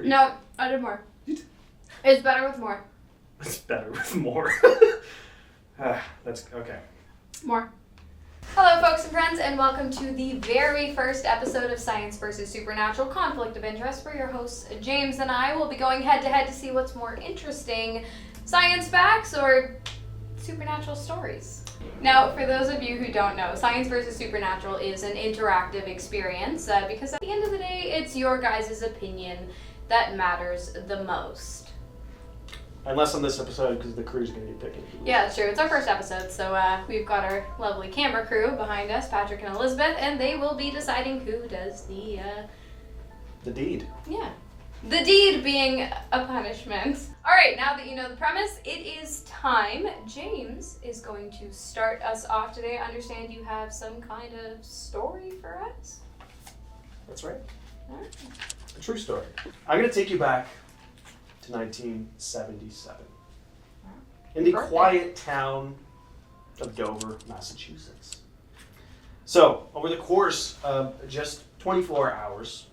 No, I did more. It's better with more. It's better with more. That's okay. More. Hello, folks and friends, and welcome to the very first episode of Science vs. Supernatural Conflict of Interest, where your hosts, James and I, will be going head-to-head to see what's more interesting, science facts or supernatural stories. Now, for those of you who don't know, Science vs. Supernatural is an interactive experience because at the end of the day, it's your guys' opinion that matters the most. Unless on this episode, because the crew's going to be picking. Yeah, that's true. It's our first episode, so we've got our lovely camera crew behind us, Patrick and Elizabeth, and they will be deciding who does the deed. Yeah. The deed being a punishment. All right, now that you know the premise, it is time. James is going to start us off today. I understand you have some kind of story for us? That's right. All right. A true story. I'm going to take you back to 1977. In the quiet town of Dover, Massachusetts. So, over the course of just 24 hours,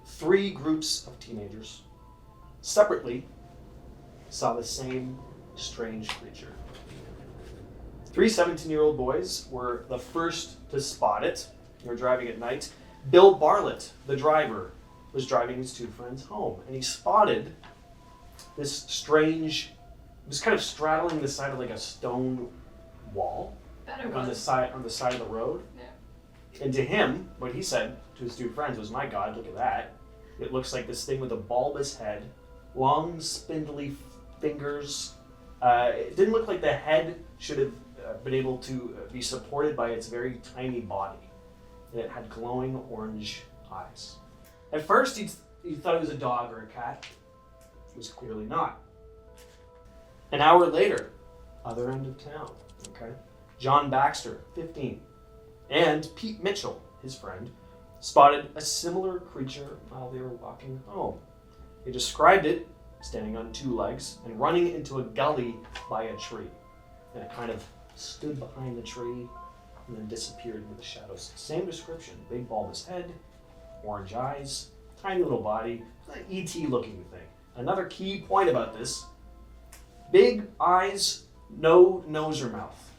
3 groups of teenagers separately saw the same strange creature. 3 17-year-old boys were the first to spot it. They were driving at night. Bill Bartlett, the driver, was driving his 2 friends home, and he spotted this strange, it was kind of straddling the side of like a stone wall on the side of the road. Yeah. And to him, what he said to his 2 friends was, "My God, look at that. It looks like this thing with a bulbous head, long spindly fingers. It didn't look like the head should have been able to be supported by its very tiny body. And it had glowing orange eyes." At first, he thought it was a dog or a cat. It was clearly not. An hour later, other end of town, okay? John Baxter, 15, and Pete Mitchell, his friend, spotted a similar creature while they were walking home. They described it standing on 2 legs and running into a gully by a tree. And it kind of stood behind the tree and then disappeared into the shadows. Same description, big bulbous head, orange eyes, tiny little body, an E.T. looking thing. Another key point about this, big eyes, no nose or mouth,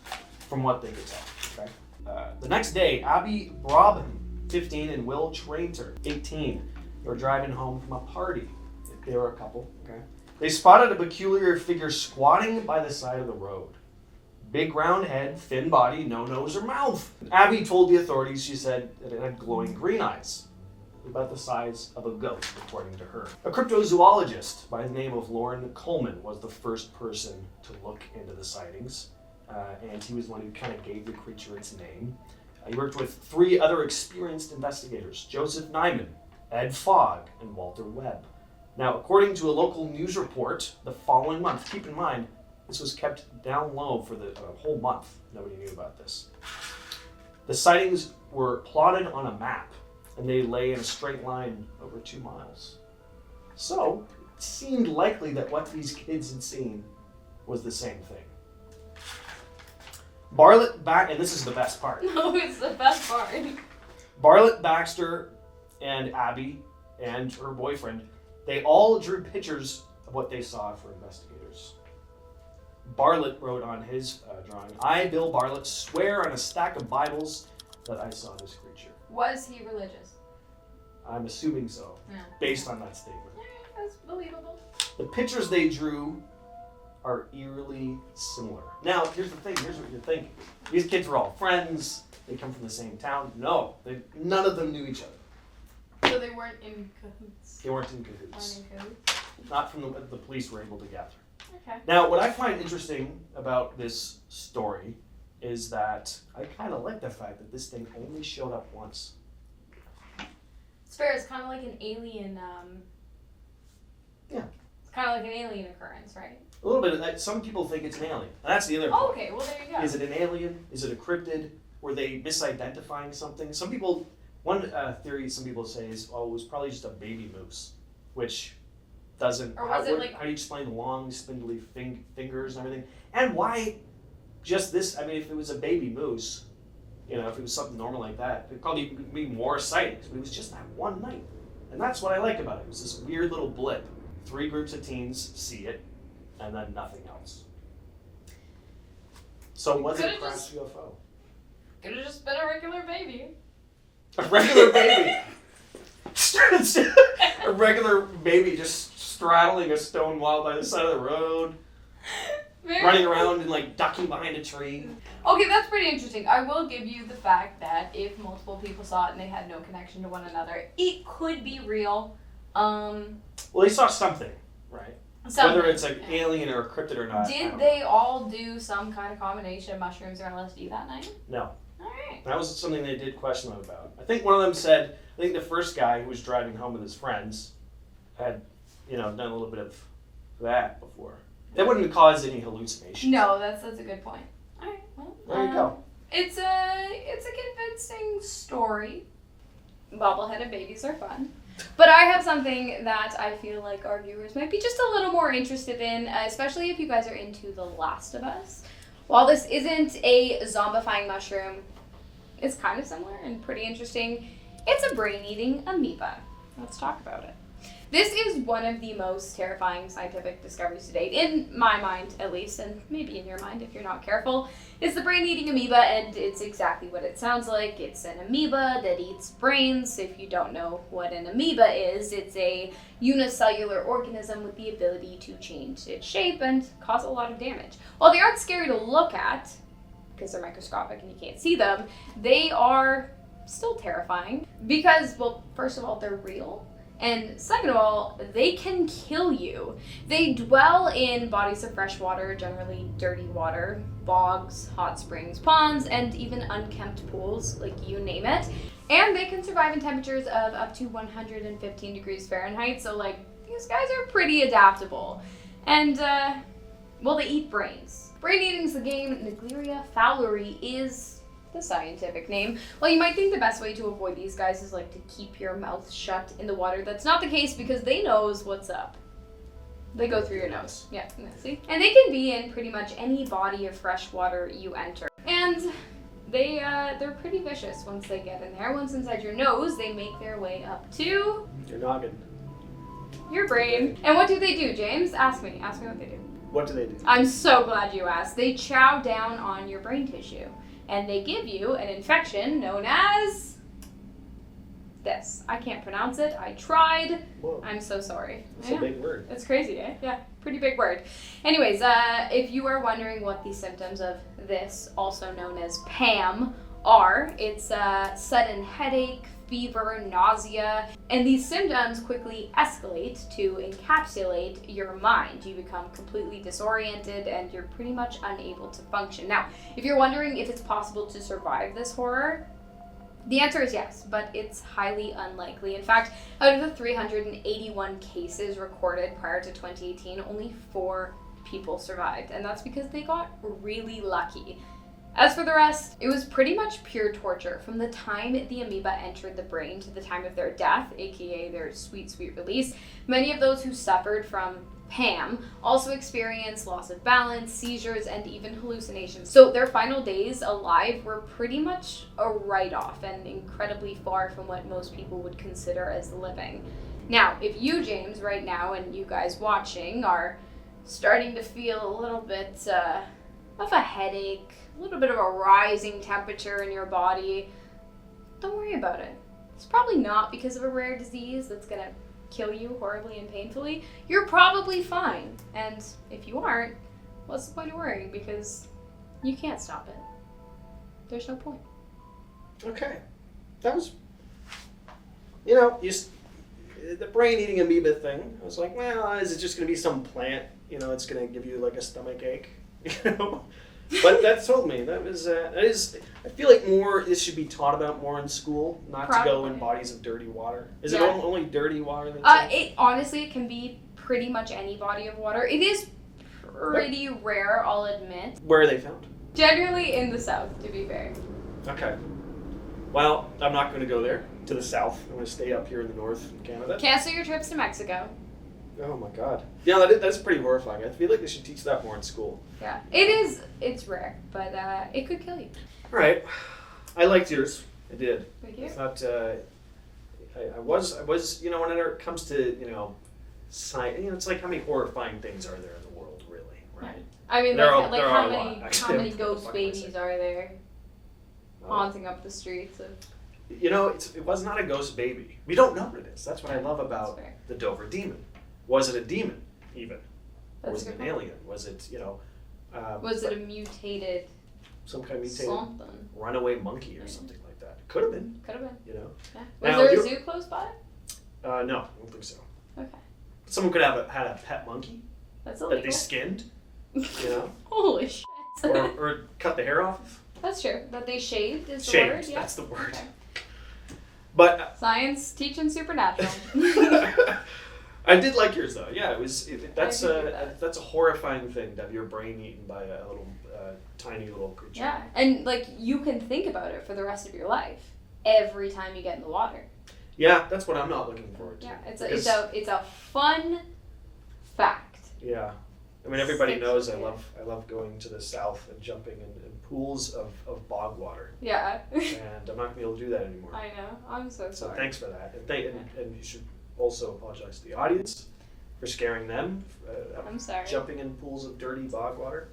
from what they could tell. Okay. The next day, Abby Brobham, 15, and Will Trainter, 18, they were driving home from a party. They were a couple. Okay. They spotted a peculiar figure squatting by the side of the road. Big round head, thin body, no nose or mouth. Abby told the authorities, she said, that it had glowing green eyes, about the size of a goat, according to her. A cryptozoologist by the name of Lauren Coleman was the first person to look into the sightings, and he was the one who kind of gave the creature its name. He worked with 3 other experienced investigators, Joseph Nyman, Ed Fogg, and Walter Webb. Now, according to a local news report, the following month, keep in mind, this was kept down low for the whole month. Nobody knew about this. The sightings were plotted on a map, and they lay in a straight line over 2 miles. So, it seemed likely that what these kids had seen was the same thing. And this is the best part. No, it's the best part. Bartlett, Baxter, and Abby, and her boyfriend, they all drew pictures of what they saw for investigators. Bartlett wrote on his drawing, "I, Bill Bartlett, swear on a stack of Bibles that I saw this creature." Was he religious? I'm assuming so, Yeah. based on that statement. That's believable. The pictures they drew are eerily similar. Now, here's the thing. Here's what you're thinking. These kids were all friends. They come from the same town. No, none of them knew each other. So they weren't in cahoots? They weren't in cahoots. Weren't in cahoots? Not from what the police were able to gather. Okay. Now, what I find interesting about this story is that I kind of like the fact that this thing only showed up once. It's fair. It's kind of like an alien. Yeah. It's kind of like an alien occurrence, right? A little bit of that. Some people think it's an alien. And that's the other point. Oh, okay. Well, there you go. Is it an alien? Is it a cryptid? Were they misidentifying something? Some people, one theory some people say is, oh, it was probably just a baby moose, which doesn't. Or was it like? How do you explain the long, spindly fingers and everything? And why just this? I mean, if it was a baby moose, you know, if it was something normal like that, it'd probably be more sightings. But it was just that one night. And that's what I liked about it. It was this weird little blip. 3 groups of teens see it, and then nothing else. So was it a crash UFO? Could have just been a regular baby. A regular baby. A regular baby just straddling a stone wall by the side of the road. Running around and like ducking behind a tree. Okay, that's pretty interesting. I will give you the fact that if multiple people saw it and they had no connection to one another, it could be real. Well, they saw something, right? Something. Whether it's an alien or a cryptid or not. Did they all do some kind of combination of mushrooms or LSD that night? No. Alright. That was something they did question them about. I think one of them said, I think the first guy who was driving home with his friends had, done a little bit of that before. That wouldn't cause any hallucinations. No, that's a good point. Alright, well. There you go. It's a convincing story. Bobbleheaded babies are fun. But I have something that I feel like our viewers might be just a little more interested in, especially if you guys are into The Last of Us. While this isn't a zombifying mushroom, it's kind of similar and pretty interesting. It's a brain-eating amoeba. Let's talk about it. This is one of the most terrifying scientific discoveries to date, in my mind at least, and maybe in your mind if you're not careful. It's the brain-eating amoeba, and it's exactly what it sounds like. It's an amoeba that eats brains. If you don't know what an amoeba is, it's a unicellular organism with the ability to change its shape and cause a lot of damage. While they aren't scary to look at, because they're microscopic and you can't see them, they are still terrifying because, well, first of all, they're real. And second of all, they can kill you. They dwell in bodies of fresh water, generally dirty water, bogs, hot springs, ponds, and even unkempt pools, like you name it. And they can survive in temperatures of up to 115 degrees Fahrenheit, so like, these guys are pretty adaptable. And, well, they eat brains. Brain eating's the game. Naegleria fowleri is the scientific name. Well, you might think the best way to avoid these guys is like to keep your mouth shut in the water. That's not the case because they knows what's up. They go through your nose. Yeah, see? And they can be in pretty much any body of fresh water you enter. And they're pretty vicious once they get in there. Once inside your nose, they make their way up to your noggin. Your brain. And what do they do, James? Ask me what they do. What do they do? I'm so glad you asked. They chow down on your brain tissue. And they give you an infection known as this. I can't pronounce it. I tried. Whoa. I'm so sorry. That's a big word. It's crazy, eh? Yeah, pretty big word. Anyways, if you are wondering what the symptoms of this, also known as PAM, are, it's sudden headache, fever, nausea, and these symptoms quickly escalate to encapsulate your mind. You become completely disoriented and you're pretty much unable to function. Now, if you're wondering if it's possible to survive this horror, the answer is yes, but it's highly unlikely. In fact, out of the 381 cases recorded prior to 2018, only 4 people survived, and that's because they got really lucky. As for the rest, it was pretty much pure torture from the time the amoeba entered the brain to the time of their death, aka their sweet, sweet release. Many of those who suffered from PAM also experienced loss of balance, seizures, and even hallucinations. So their final days alive were pretty much a write-off and incredibly far from what most people would consider as living. Now, if you, James, right now, and you guys watching are starting to feel a little bit of a headache, a little bit of a rising temperature in your body, don't worry about it. It's probably not because of a rare disease that's gonna kill you horribly and painfully. You're probably fine. And if you aren't, what's the point of worrying? Because you can't stop it. There's no point. Okay. That was, the brain-eating amoeba thing. I was like, well, is it just going to be some plant? It's going to give you like a stomach ache. But that told me that is. I feel like this should be taught about more in school, not to go in bodies of dirty water. Is it only dirty water? It honestly, it can be pretty much any body of water. It is pretty rare, I'll admit. Where are they found? Generally in the south, to be fair. Okay. Well, I'm not going to go there to the south. I'm going to stay up here in the north in Canada. Cancel your trips to Mexico. Oh my God. Yeah, that's pretty horrifying. I feel like they should teach that more in school. Yeah, it is. It's rare, but it could kill you. All right. I liked yours. I did. Thank you. I thought I was, you know, when it comes to, you know, science, you know, it's like how many horrifying things are there in the world, really, right? I mean, There like, are how a many lot, actually. how many ghost babies are there Oh. haunting up the streets of? You know, it was not a ghost baby. We don't know what it is. That's what I love about fair. the Dover demon. Was it a demon, even? Or That's was a it good an point. alien? Was it, you know, Was it a mutated some kind of mutated something? runaway monkey or something like that? Could have been, Could have been. you know. Yeah. Was Now, there a you- zoo close by? No, I don't think so. Okay. Someone could have had a pet monkey That's that illegal. they skinned, you know, Holy shit. or cut the hair off. That's true. That they shaved is the Shaved, word. Yeah. that's the word. Okay. But Science teaching supernatural. I did like yours though. Yeah, that's I agree with that's a horrifying thing to have your brain eaten by a little tiny little creature. Yeah, and like you can think about it for the rest of your life every time you get in the water. Yeah, that's what I'm not looking forward to. Yeah, Because- it's a fun fact. Yeah, I mean everybody Six knows I years. love going to the south and jumping in pools of bog water, Yeah. and I'm not gonna be able to do that anymore. I know. I'm so So sorry. thanks for that, and you should also apologize to the audience for scaring them. I'm sorry. Jumping in pools of dirty bog water.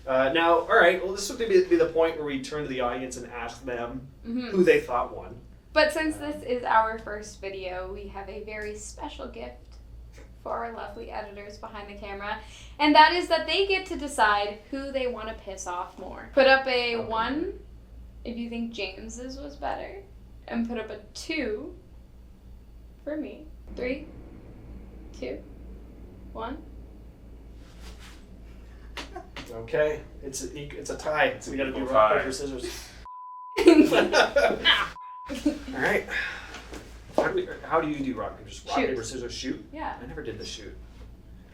Now, all right. Well, this would be the point where we turn to the audience and ask them Mhm. who they thought won. But since this is our first video, we have a very special gift for our lovely editors behind the camera, and that is that they get to decide who they want to piss off more. Put up a Okay. 1 if you think James's was better, and put up a 2 for me. 3, 2, 1. Okay, it's a tie. So we got to do Equal rock tie. paper scissors. All right. How do you do rock paper scissors? Rock Shoot. paper scissors shoot. Yeah. I never did the shoot.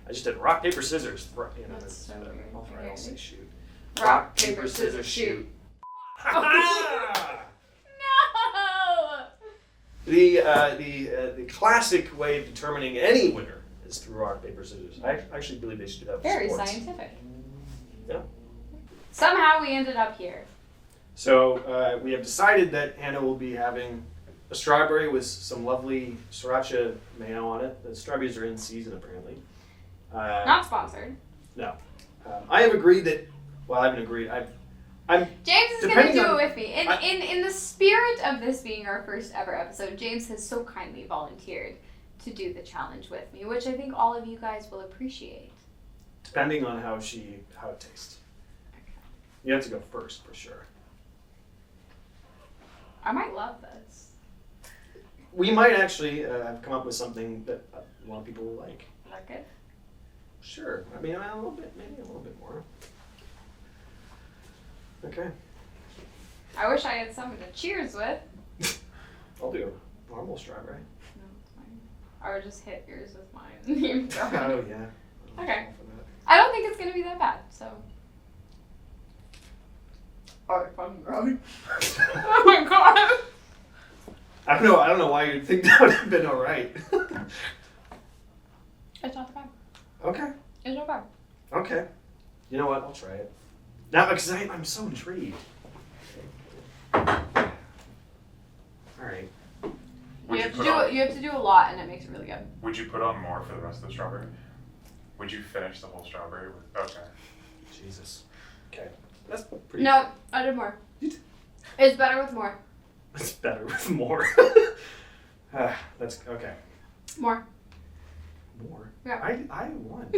I just did rock paper scissors. You know, That's so whatever. weird. I'll say shoot. Rock, paper, scissors, shoot. Ha-ha! No! The classic way of determining any winner is through rock paper scissors. I actually believe they should do that for Very sports. scientific. Yeah. Somehow we ended up here. So we have decided that Hannah will be having a strawberry with some lovely sriracha mayo on it. The strawberries are in season apparently. Not sponsored. I have agreed that. Well, I haven't agreed. I'm James is gonna Depending do on- it with me. In the spirit of this being our first ever episode, James has so kindly volunteered to do the challenge with me, which I think all of you guys will appreciate. depending on how it tastes. You have to go first for sure. I might love this. We might actually have come up with something that a lot of people will like. Like it? Sure. I mean, a little bit, maybe a little bit more. Okay. I wish I had something to cheers with. I'll do a normal strawberry. No, it's fine. I would just hit yours with mine. Oh yeah. Okay. I don't think it's gonna be that bad, so. Oh, fucking growing. Oh my god! I don't know why you'd think that would have been alright. It's not bad. Okay. It's not bad. Okay. You know what? I'll try it. Now, because I'm so intrigued. Alright. You have to do a lot, and it makes it really good. Would you put on more for the rest of the strawberry? Would you finish the whole strawberry with? Okay. Jesus. Okay. That's pretty. No, I did more. It's better with more. That's better with more. That's okay. More. More. Yeah. I won.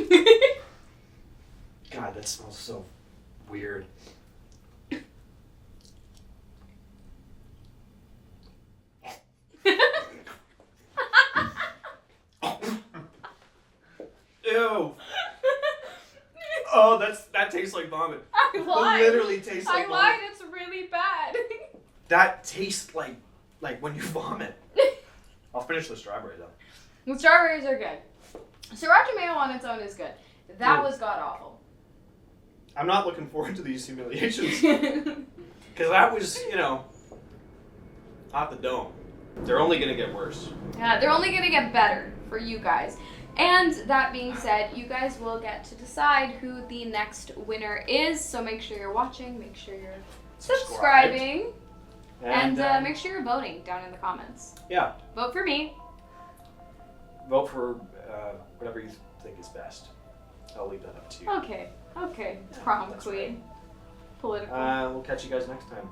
God, that smells so weird. Ew. Oh, that tastes like vomit. I lied. It literally tastes like I lied. vomit. It's really bad. That tastes like when you vomit. I'll finish the strawberry though. The strawberries are good. Sriracha mayo on its own is good. That Mm. was god awful. I'm not looking forward to these humiliations because that was, off the dome. They're only gonna get worse. Yeah, they're only gonna get better for you guys. And that being said, you guys will get to decide who the next winner is. So make sure you're watching, make sure you're subscribing. And make sure you're voting down in the comments. Yeah. Vote for me. Vote for whatever you think is best. I'll leave that up to you. Okay. Yeah, Prom that's queen. Political. We'll catch you guys next time.